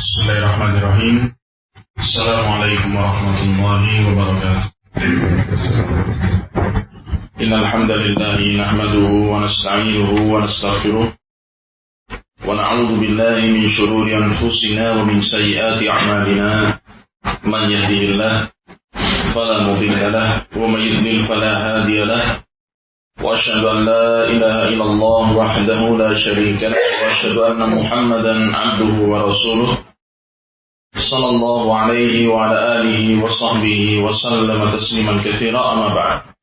Bismillahirrahmanirrahim. Assalamualaikum warahmatullahi wabarakatuh. Innal hamdalillah nahmaduhu wa nasta'inuhu wa nastaghfiruh wa na'udzu billahi min shururi anfusina wa min sayyiati a'malina. Man yahdihillahu fala mudilla lahu wa man yudlil fala hadiya lahu. Wa asyhadu an la ilaha illallah wahdahu la syarika lahu wa asyhadu anna Muhammadan 'abduhu wa rasuluh. Sallallahu alaihi wa ala alihi wa sahbihi wa sallama tasliman katsira, amma ba'd.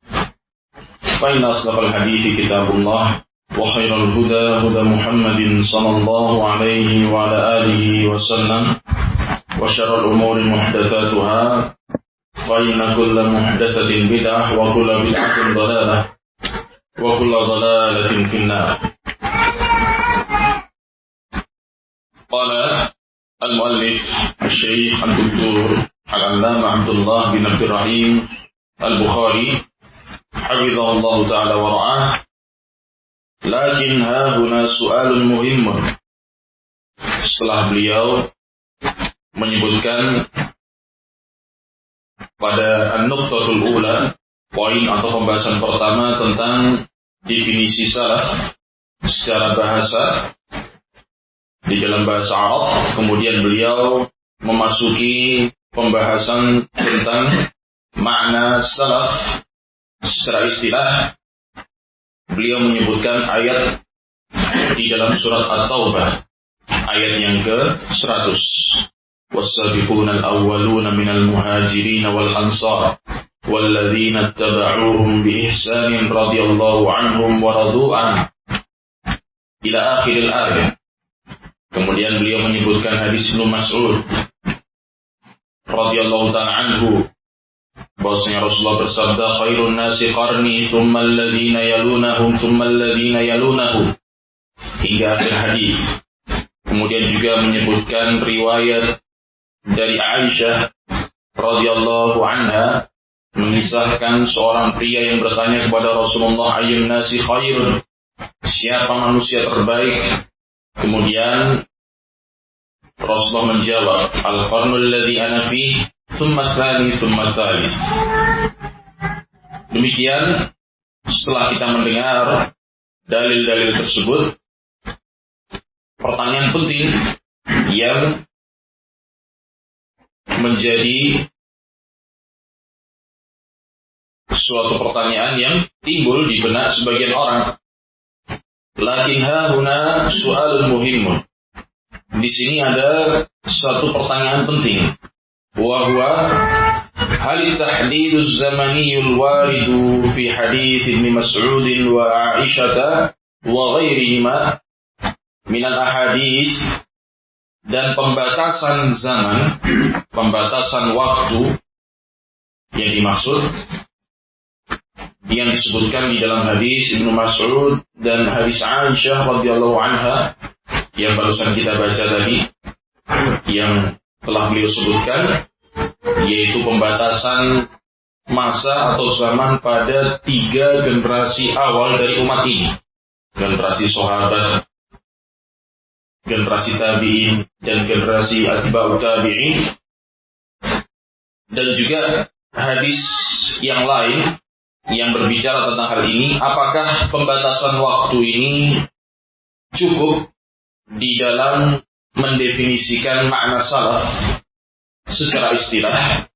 Fa inna asdaqal hadithi kitabullah wa khairal huda huda Muhammadin sallallahu alaihi wa ala alihi wa sallam wa syarrul umuri muhdatsatuha fa inna kulla muhdatsatin bid'ah wa kulla bid'atin dhalalah wa kulla dhalalatin finnar. Qala al-muallif al-syekh al-doktor al-allamah Abdullah bin Abdul Rahim al-Bukhari hafizahullah ta'ala wa ra'ah, lakin hahuna su'alun muhimmun. Setelah beliau menyebutkan pada an-nuqtatul ula, poin atau pembahasan pertama tentang definisi salaf secara bahasa di dalam bahasa Arab, kemudian beliau memasuki pembahasan tentang makna salaf secara istilah. Beliau menyebutkan ayat di dalam surat At-Taubah, ayat yang ke-100. Was-sabiquna al-awwaluna minal muhajirin wal ansar walladzina ittaba'uuhum biihsanin radhiyallahu anhum wa radu an, ila akhiril ayat. Kemudian beliau menyebutkan hadis Ibnu Mas'ud radhiyallahu ta'ala anhu, bahwasanya Rasulullah bersabda, khairun nasi qarni thumma alladhina yalunahum thumma alladhina yalunahum, hingga akhir hadis. Kemudian juga menyebutkan riwayat dari Aisyah radhiyallahu anha mengisahkan seorang pria yang bertanya kepada Rasulullah, ayyun nasi khairun, siapa manusia terbaik? Kemudian Rasulullah menjawab, al-qarnul ladzi ana fi thumma tsani thumma tsalits. Demikian, setelah kita mendengar dalil-dalil tersebut, pertanyaan penting yang menjadi suatu pertanyaan yang timbul di benak sebagian orang. Lakin hahuna su'alun muhimmun. Di sini ada satu pertanyaan penting. Wa huwa hal tahdiduz zamaniyul waridu fi hadits Ibnu Mas'ud wa Aisyah wa ghairihima min al-ahadits, dan pembatasan zaman, pembatasan waktu yang dimaksud yang disebutkan di dalam hadis Ibnu Mas'ud dan hadis Aisyah radhiyallahu anha yang barusan kita baca tadi, yang telah beliau sebutkan, yaitu pembatasan masa atau zaman pada 3 generasi awal dari umat ini, generasi sahabat, generasi tabi'in, dan generasi atba'ut tabi'in, dan juga hadis yang lain yang berbicara tentang hal ini. Apakah pembatasan waktu ini cukup di dalam mendefinisikan makna salaf secara istilah?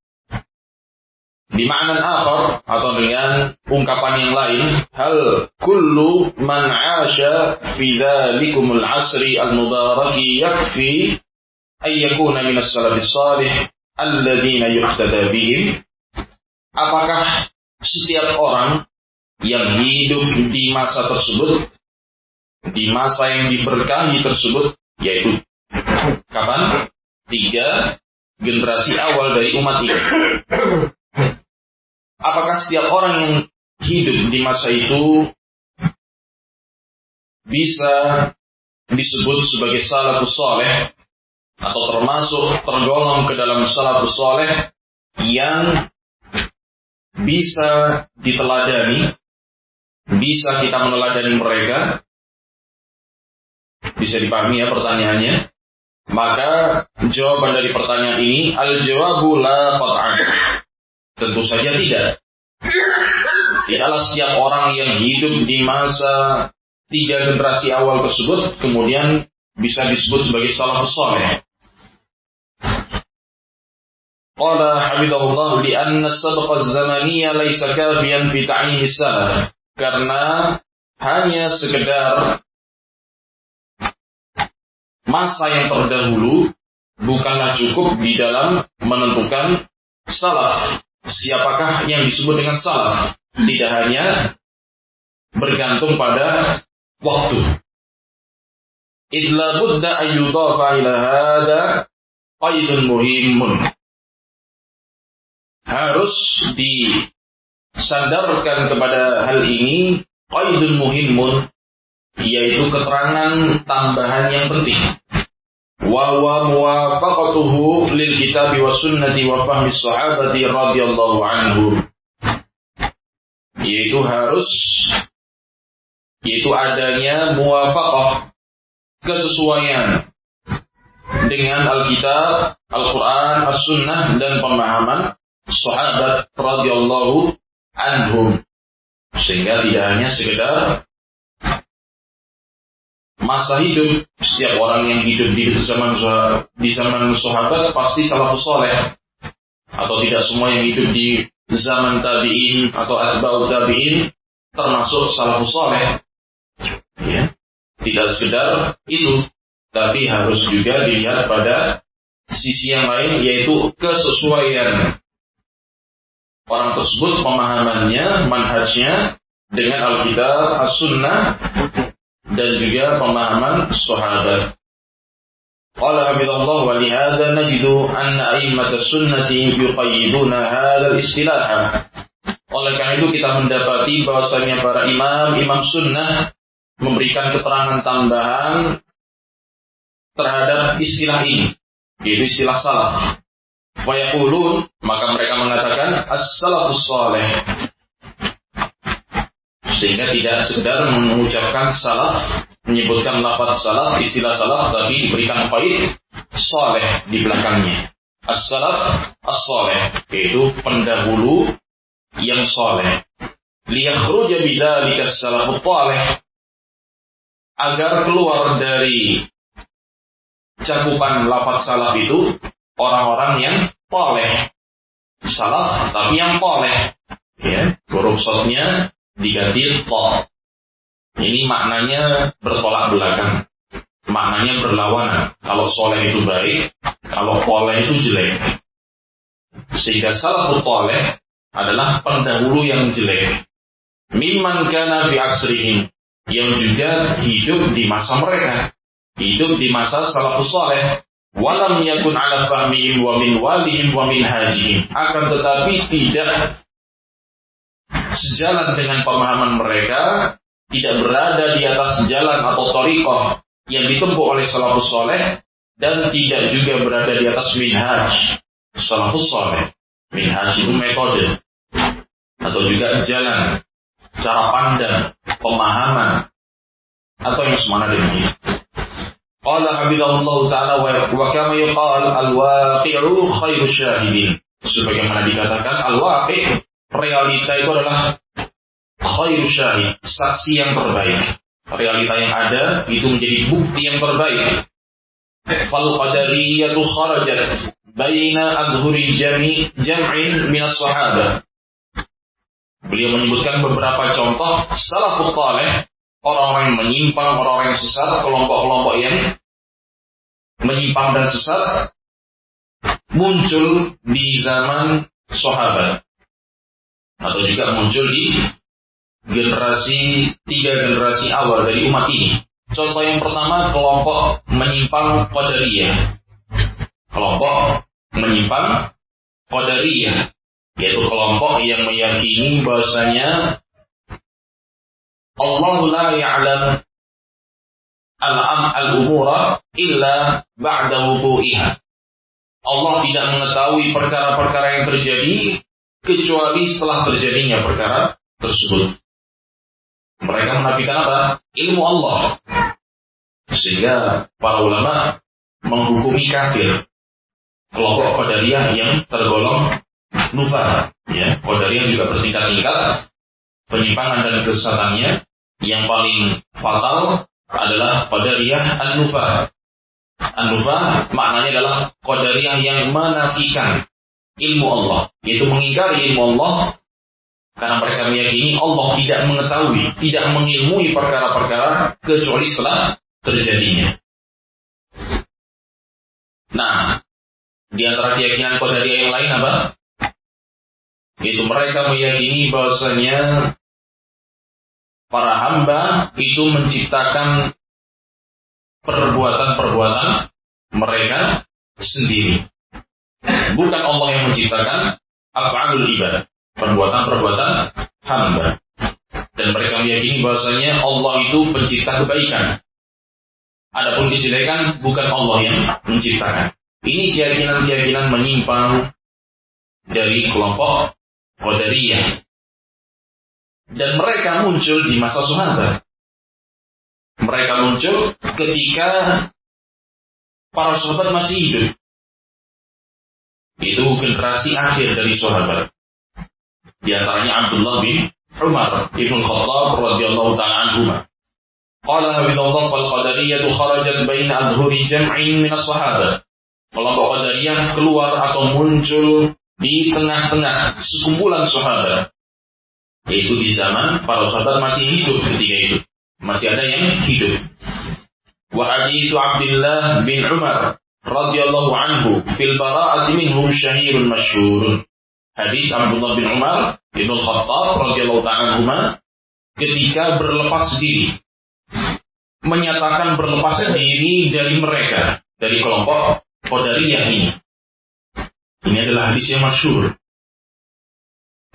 Di makna akhar, atau dengan ungkapan yang lain, hal kullu man 'asha fi dzalikumul 'asri al-mubaraki yakfi ay yakuna min as-salafis salih alladziina yuqtada bihim? Apakah setiap orang yang hidup di masa tersebut, di masa yang diberkahi tersebut, yaitu kapan? 3 generasi awal dari umat ini. Apakah setiap orang yang hidup di masa itu bisa disebut sebagai salafus saleh, atau tergolong ke dalam salafus saleh yang bisa diteladani, bisa kita meneladani mereka? Bisa dipahami ya pertanyaannya? Maka jawaban dari pertanyaan ini? Al-jawabu la qat'an. Tentu saja tidak. Tidaklah setiap orang yang hidup di masa 3 generasi awal tersebut kemudian bisa disebut sebagai salafus saleh. Qala hafizahullah li'anna as-sabq az-zamaniyya laysa kafiyan fi ta'yin as-salaf. Karena hanya sekedar masa yang terdahulu bukanlah cukup di dalam menentukan salaf. Siapakah yang disebut dengan salaf? Tidak hanya bergantung pada waktu. Idla budda ayyudafa ila hadha qaidun muhimun. Harus disandarkan kepada hal ini qaidun muhimun, yaitu keterangan tambahan yang penting. Wa huwa muwafaqatuhu lil kitabi was sunnati wa fahmi sahabati radhiyallahu anhum. Yaitu adanya muwafaqah, kesesuaian dengan Alkitab, Al-Quran, As-Sunnah dan pemahaman sahabat radhiyallahu anhum. Sehingga tidak hanya sekedar masa hidup. Setiap orang yang hidup di zaman sahabat pasti salafus saleh, atau tidak semua yang hidup di zaman tabi'in atau atba'ut tabi'in termasuk salafus saleh. Ya, tidak sekedar itu, tapi harus juga dilihat pada sisi yang lain, yaitu kesesuaian orang tersebut pemahamannya, manhajnya dengan Alkitab, As-Sunnah dan juga pemahaman sahabat. Qala hafizallah wa lihadza najidu anna a'immat as-sunnati yuqayyiduna hadzal istilah. Oleh karena itu kita mendapati bahwasanya para imam sunnah memberikan keterangan tambahan terhadap istilah ini, yaitu istilah salaf. Fayaqulun, maka mereka mengatakan as-salafus saleh. Sehingga tidak sekedar mengucapkan salaf, menyebutkan lafaz salaf, istilah salaf, tapi diberikan qaid saleh di belakangnya. As-salaf as-saleh, yaitu pendahulu yang saleh. Liyakhruja bidzalika as-salafut saleh, agar keluar dari cakupan lafaz salaf itu orang-orang yang saleh. Salaf tapi yang saleh. Ya, huruf shadnya diganti ta. Ini maknanya bertolak belakang. Maknanya berlawanan. Kalau soleh itu baik, kalau soleh itu jelek. Sehingga salafut soleh adalah pendahulu yang jelek. Mimman kana fi asrihim, yang juga hidup di masa mereka. Hidup di masa salafus soleh. Walam yakun ala fahmihim wa min walihim wa min hajihim. Akan tetapi tidak sejalan dengan pemahaman mereka, tidak berada di atas jalan atau thariqah yang ditempuh oleh salafus saleh, dan tidak juga berada di atas minhaj salafus saleh. Minhaj itu metode atau juga jalan, cara pandang, pemahaman, atau yang semana demikian. Qala hafizahullah ta'ala wa kama yuqal al-waqi'u khairu syahidin. Sebagaimana dikatakan al-waqi', realita itu adalah khairu syahid, saksi yang terbaik. Realita yang ada itu menjadi bukti yang terbaik. Fal qadariyatu kharajat baina adhuri jam'in min as-sahabah. Beliau menyebutkan beberapa contoh salafus saleh, orang-orang yang menyimpang, orang-orang yang sesat, kelompok-kelompok yang menyimpang dan sesat muncul di zaman sahabat, atau juga muncul di tiga generasi awal dari umat ini. Contoh yang pertama, kelompok menyimpang Qadariyah. Kelompok menyimpang Qadariyah, yaitu kelompok yang meyakini bahwasanya Allah la ya'lam al-umura illa ba'da wuqu'iha. Allah tidak mengetahui perkara-perkara yang terjadi kecuali setelah terjadinya perkara tersebut. Mereka menafikan apa? Ilmu Allah. Sehingga para ulama menghukumi kafir kelompok Qadariyah yang tergolong nufah. Ya, Qadariyah juga bertingkat-tingkat penyimpangan dan kesesatannya. Yang paling fatal adalah Qadariyah an-nufah. An-nufah maknanya adalah Qadariyah yang menafikan ilmu Allah, yaitu mengingkari ilmu Allah, karena mereka meyakini Allah tidak mengetahui, tidak mengilmui perkara-perkara kecuali setelah terjadinya. Nah, di antara keyakinan Qadariyah yang lain apa? Yaitu mereka meyakini bahwasanya para hamba itu menciptakan perbuatan-perbuatan mereka sendiri. Bukan Allah yang menciptakan af'alul ibad, perbuatan-perbuatan hamba. Dan mereka meyakini bahwasanya Allah itu pencipta kebaikan. Adapun kejelekan bukan Allah yang menciptakan. Ini keyakinan-keyakinan menyimpang dari kelompok Qadariyah. Dan mereka muncul di masa sahabat. Mereka muncul ketika para sahabat masih hidup. Itu generasi akhir dari sahabat. Di antaranya Abdullah bin Umar ibn Khattab radhiyallahu ta'ala anhuma. Qala hafizallahu fal qadariyah kharajat baina adhuri jam'in min as-sahabat. Kelompok Qadariyah keluar atau muncul di tengah-tengah sekumpulan sahabat. Yaitu di zaman para sahabat masih hidup ketika itu. Masih ada yang hidup. Wa haditsu Abdullah bin Umar radhiyallahu anhu fil bara'ati minhum syahirun masyhurun. Hadis Abdullah bin Umar bin Khattab radhiyallahu ta'ala anhuma ketika berlepas diri, menyatakan berlepas diri dari mereka, dari kelompok Qadariyah ini. Ini adalah hadis yang masyhur.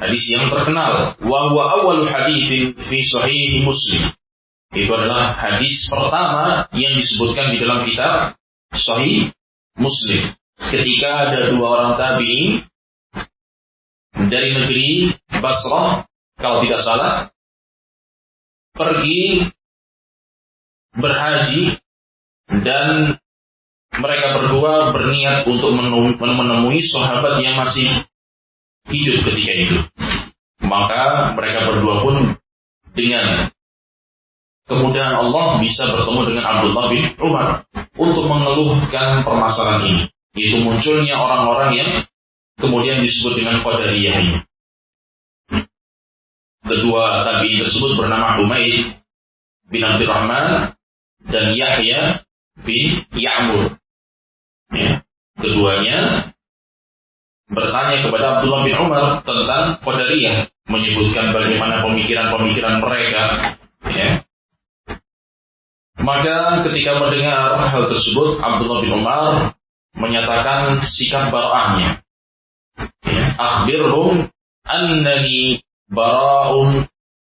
Hadis yang terkenal. Wa huwa awwalu haditsin fi sahih Muslim. Itu adalah hadis pertama yang disebutkan di dalam kitab Sahih Muslim. Ketika ada dua orang tabi'in dari negeri Basrah, kalau tidak salah, pergi berhaji dan mereka berdua berniat untuk menemui sahabat yang masih hidup ketika itu. Maka mereka berdua pun dengan kemudahan Allah bisa bertemu dengan Abdullah bin Umar untuk mengeluhkan permasalahan ini. Itu munculnya orang-orang yang kemudian disebut dengan Qadariyah ini. Kedua tabi'in tersebut bernama Humaid bin Abdurrahman dan Yahya bin Ya'mur. Ya. Keduanya bertanya kepada Abdullah bin Umar tentang Qadariyah, menyebutkan bagaimana pemikiran-pemikiran mereka. Ya. Maka ketika mendengar hal tersebut, Abdullah bin Umar menyatakan sikap bara'ahnya. Ya. Akhbirhum annani bara'un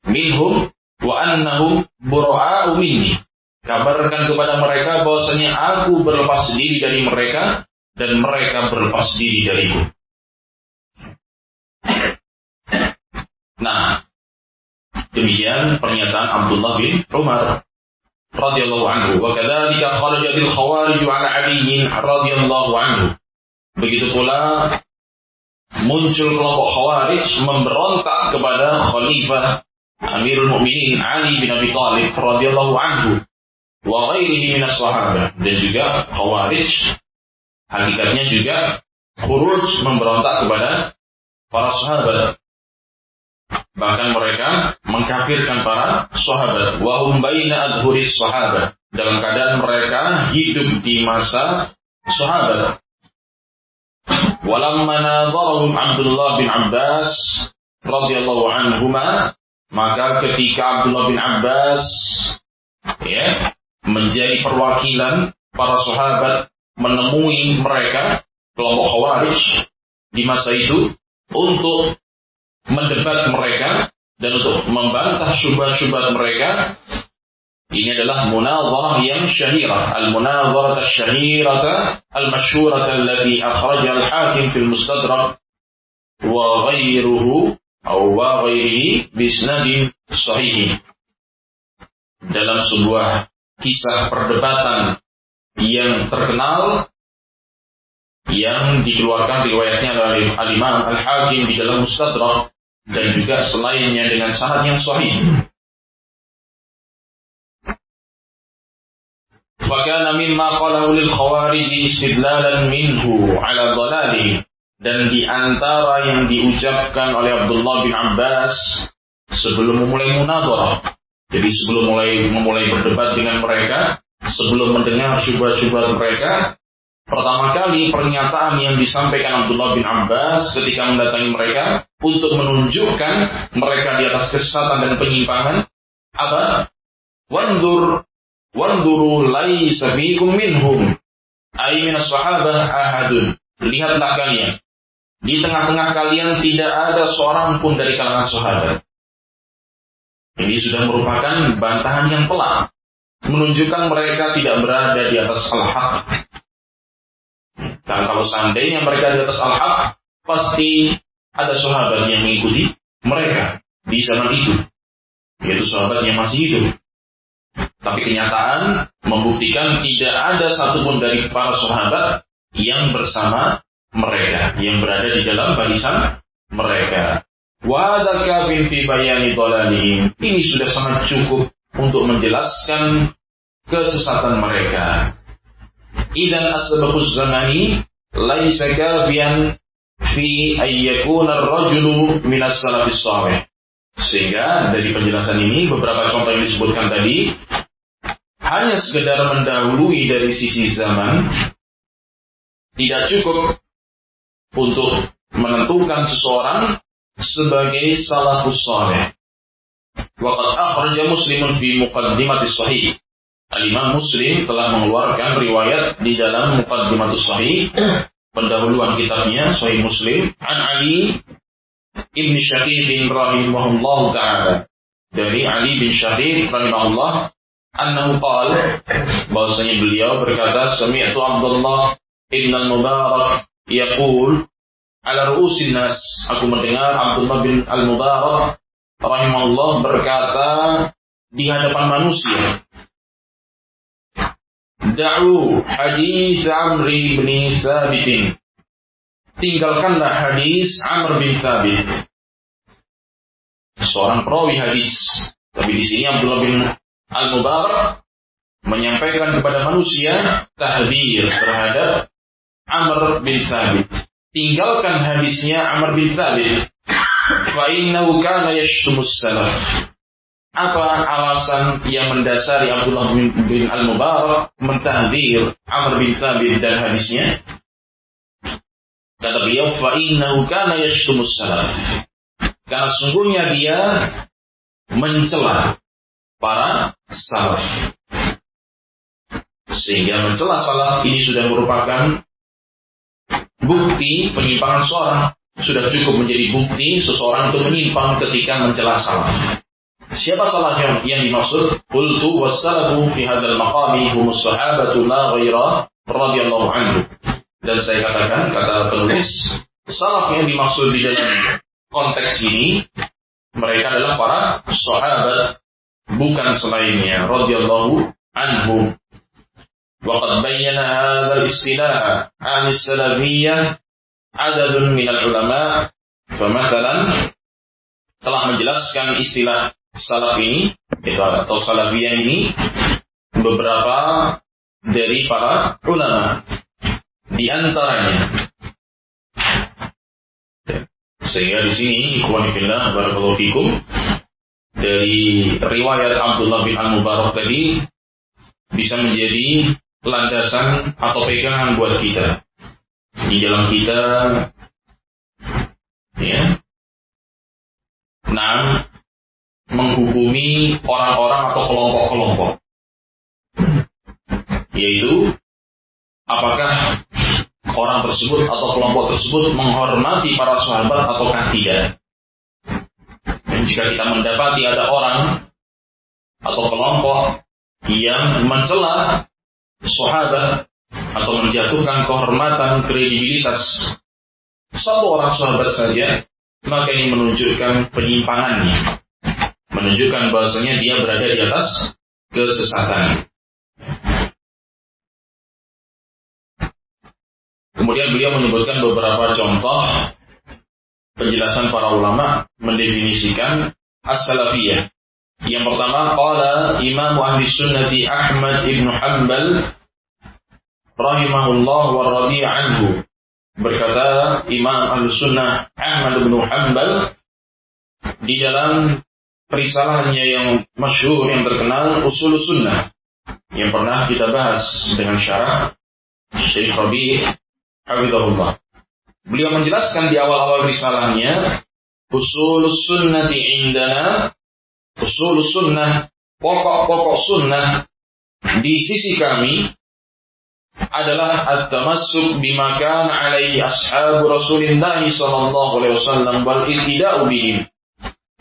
minhum wa annahum bura'u minni. Kabarkan kepada mereka bahwasanya aku berlepas diri dari mereka dan mereka berlepas diri dariku. Nah, demikian pernyataan Abdullah bin Umar radhiyallahu anhu. Wa kadzalika kharajatil khawarij 'ala 'Ali radhiyallahu anhu. Begitu pula muncul kelompok Khawarij memberontak kepada Khalifah Amirul Mukminin Ali bin Abi Thalib radhiyallahu anhu wa ghairihi minas sahabah. Dan juga Khawarij hakikatnya juga khuruj memberontak kepada para sahabat. Bahkan mereka mengkafirkan para sahabat. Wa hum baina adhuris sahabat. Dalam keadaan mereka hidup di masa sahabat. Walamma nadharahum Abdullah bin Abbas radhiyallahu anhuma, maka ketika Abdullah bin Abbas ya menjadi perwakilan para sahabat menemui mereka kelompok Khawarij di masa itu untuk mendebat mereka dan untuk membantah syubhat-syubhat mereka. Ini adalah munadharah yang syahirah, al-munadharah asy-syahirah al-masyhurah allati akhrajaha al-Hakim fil Mustadrak wa ghairuhu atau wa ghairihi bi isnadin sahih. Dalam sebuah kisah perdebatan yang terkenal yang dikeluarkan riwayatnya oleh Al-Imam Al-Hakim di dalam Mustadrak dan juga selainnya dengan sanad yang sahih. Fakana mimma qalahu lil khawarij istidlalan minhu ala dhalalihi, dan di antara yang diucapkan oleh Abdullah bin Abbas sebelum memulai munadharah, jadi sebelum memulai berdebat dengan mereka, sebelum mendengar syubhat-syubhat mereka, pertama kali pernyataan yang disampaikan Abdullah bin Abbas ketika mendatangi mereka untuk menunjukkan mereka di atas kesesatan dan penyimpangan, apa? Wanduru laisa fikum minhum ay minas sahabah ahadun. Lihatlah kalian, di tengah-tengah kalian tidak ada seorang pun dari kalangan sahabat. Ini sudah merupakan bantahan yang telak, menunjukkan mereka tidak berada di atas al-haq. Karena kalau seandainya mereka di atas al-haq, pasti ada sahabat yang mengikuti mereka di zaman itu, yaitu sahabat yang masih hidup. Tapi kenyataan membuktikan tidak ada satupun dari para sahabat yang bersama mereka, yang berada di dalam barisan mereka. Wa hadza kafin fi bayani dhalalihim. Ini sudah sangat cukup untuk menjelaskan kesesatan mereka. Idan asbabuz zamani laisa kafiyan fi ayyakuna ar-rajulu min as-salafis salih. Sehingga dari penjelasan ini beberapa contoh yang disebutkan tadi hanya sekedar mendahului dari sisi zaman, tidak cukup untuk menentukan seseorang sebagai salafus saleh. Waqad akhraja Muslimun fi muqaddimatis sahih. Al-Imam Muslim telah mengeluarkan riwayat di dalam muqaddimatus sahih, pendahuluan kitabnya Sahih Muslim, an Ali Ibn Shaqiq rahimahullah ta'ala, dari Ali bin Shaqiq rahimahullah, annahu qala, bahwasanya beliau berkata, sami'tu Abdullah ibn al-Mubarak yaqul ala ru'usin nas, aku mendengar Abdullah bin al-Mubarak rahimahullah berkata di hadapan manusia, da'u hadis Amr bin Thabit, tinggalkanlah hadis Amr bin Thabit, seorang perawi hadis. Tapi di sini Abdullah bin Al-Mubarak menyampaikan kepada manusia tahdzir terhadap Amr bin Thabit. Tinggalkan hadisnya Amr bin Thabit. Fa innahu kana yashtumus salaf. Apa alasan yang mendasari Abdullah bin Al-Mubarak mentahdzir Amr bin Thabit dan hadisnya? Kata beliau, fa innahu kana yashtumus salaf. Karena sungguhnya dia mencela para salaf. Sehingga mencela salaf ini sudah merupakan bukti penyimpangan seorang. Sudah cukup menjadi bukti seseorang itu menyimpang ketika mencela salaf. Siapa salaf yang dimaksud? Qultu wassalafu fi hadzal maqami humus sahabatu la ghaira radhiyallahu anhu. Dan saya katakan, kata penulis, salaf yang dimaksud di dalam konteks ini, mereka adalah para sahabat, bukan selainnya, radhiyallahu anhum. Waqad bayyana hadzal istilah an salafiyyah adadun minal ulama. Famathalan, telah menjelaskan istilah salaf ini, atau salafiyah ini, beberapa dari para ulama. Di antaranya, sehingga di sini ikhwan fillah barakallahu fikum, dari riwayat Abdullah bin Al-Mubarak tadi bisa menjadi landasan atau pegangan buat kita di dalam kita, ya, menghukumi orang-orang atau kelompok-kelompok, yaitu apakah orang tersebut atau kelompok tersebut menghormati para sahabat ataukah tidak. Dan jika kita mendapati ada orang atau kelompok yang mencela sahabat atau menjatuhkan kehormatan, kredibilitas satu orang sahabat saja, maka ini menunjukkan penyimpangannya, menunjukkan bahwasanya dia berada di atas kesesatan. Kemudian beliau menyebutkan beberapa contoh penjelasan para ulama mendefinisikan as-salafiyah. Yang pertama, qala Imam Ahli Sunnati Ahmad ibn Hanbal rahimahullah wa radiya anhu. Berkata Imam Ahli Sunnah Ahmad ibn Hanbal di dalam risalahnya yang masyhur, yang terkenal, Usul Sunnah, yang pernah kita bahas dengan syarah Syekh Rabi' hafizahullah. Beliau menjelaskan di awal-awal risalahnya, Usul Sunnati indana, Usul Sunnah, pokok-pokok sunnah di sisi kami adalah at-tamassuk bima kana alaihi ashabu Rasulillah sallallahu alaihi wasallam wal ittida'u bihim,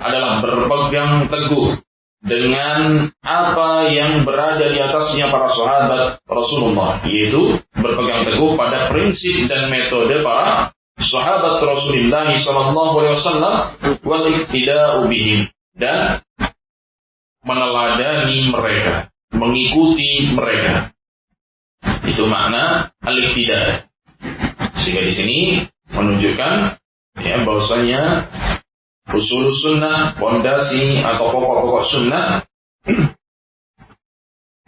adalah berpegang teguh dengan apa yang berada di atasnya para sahabat Rasulullah, yaitu berpegang teguh pada prinsip dan metode para sahabat Rasulullah sallallahu alaihi wasallam wal ittida'u bihim, dan meneladani mereka, mengikuti mereka. Itu makna al-iqtida. Sehingga di sini menunjukkan ya bahwasanya usul sunnah, fondasi atau pokok-pokok sunnah,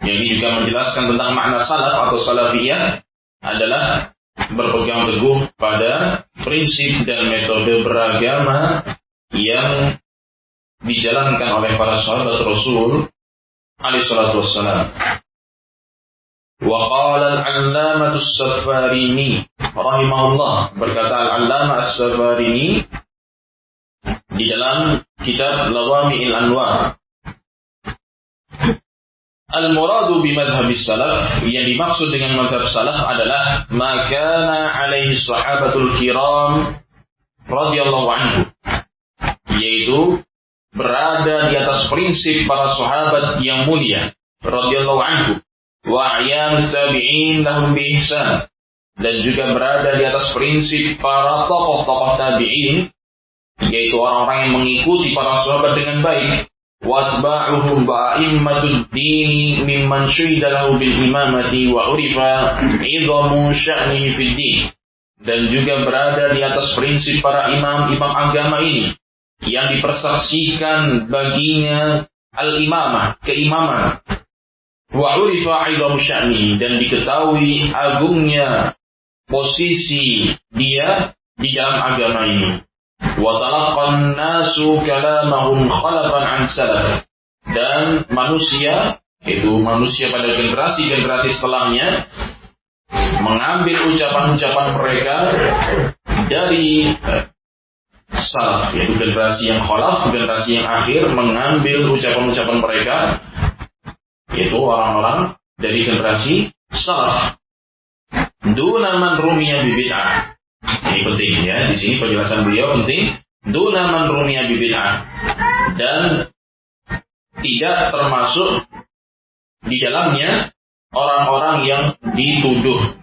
yang ini juga menjelaskan tentang makna salaf atau salafiyah, adalah berpegang teguh pada prinsip dan metode beragama yang dijalankan oleh para sahabat Rasul alaihi salatu wassalam. Wa qala al-'allamah as-Safarini rahimahullah, berkata al-'allamah as-Safarini di dalam kitab Lawami'il Anwar, al-muradu bi madhhabis salaf, yang dimaksud dengan madhab salaf adalah ma kana alaihi sahabatul kiram radhiyallahu anhu, yaitu berada di atas prinsip para sahabat yang mulia radhiyallahu anhu, wa a'yan tabi'in lahum bi ihsan, dan juga berada di atas prinsip para tokoh-tokoh tabi'in, yaitu orang-orang yang mengikuti para sahabat dengan baik, wa atba'uhum ba'immatud dini mimman syuhida lahu bil imamati wa urifa 'idhamu sya'nihi fid din, dan juga berada di atas prinsip para imam-imam agama ini yang dipersaksikan baginya al-imamah, keimaman, wa urifa 'idhamu sya'nihi, dan diketahui agungnya posisi dia di dalam agama ini. Wa talaqqan nasu kalamahum khalafan an salaf, dan manusia, itu manusia pada generasi-generasi setelahnya, mengambil ucapan-ucapan mereka dari salaf, yaitu generasi yang khalaf, generasi yang akhir, mengambil ucapan-ucapan mereka, yaitu orang-orang dari generasi salaf. Duna man rumiya bid'ah. Ini penting ya, di sini penjelasan beliau penting. Duna man rumiya bid'ah, dan tidak termasuk di dalamnya orang-orang yang dituduh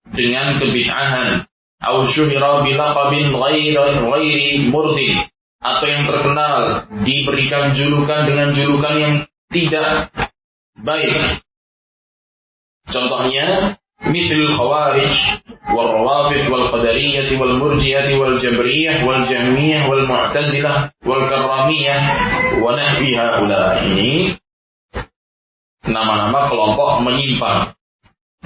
dengan kebid'ahan, au syuhira bilaqabin ghairi murdin, atau yang terkenal diberikan julukan dengan julukan yang tidak baik. Contohnya mithl khawarij wal rawafid wal qadariyah wal murji'ah wal jabriyah wal jahmiyah wal mu'tazilah wal karramiyah wa nahwi haula. Ini nama-nama kelompok menyimpang.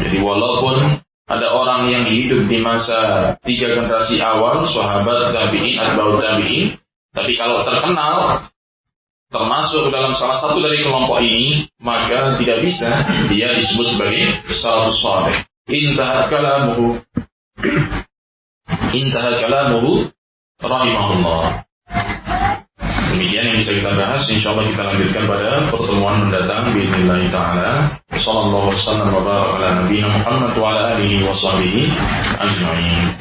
Jadi walaupun ada orang yang hidup di masa 3 generasi awal, sahabat, tabi'in, atba'ut tabi'in, tapi kalau terkenal termasuk dalam salah satu dari kelompok ini, maka tidak bisa dia disebut sebagai salafus saleh. Intaha kalamuhu rahimahullah. Demikian yang bisa kita bahas. Insyaallah kita lanjutkan pada pertemuan mendatang bismillah taala. Sallallahu alaihi wasallam wa baraka ala nabiyina Muhammad wa ala alihi wa sahbihi ajma'in.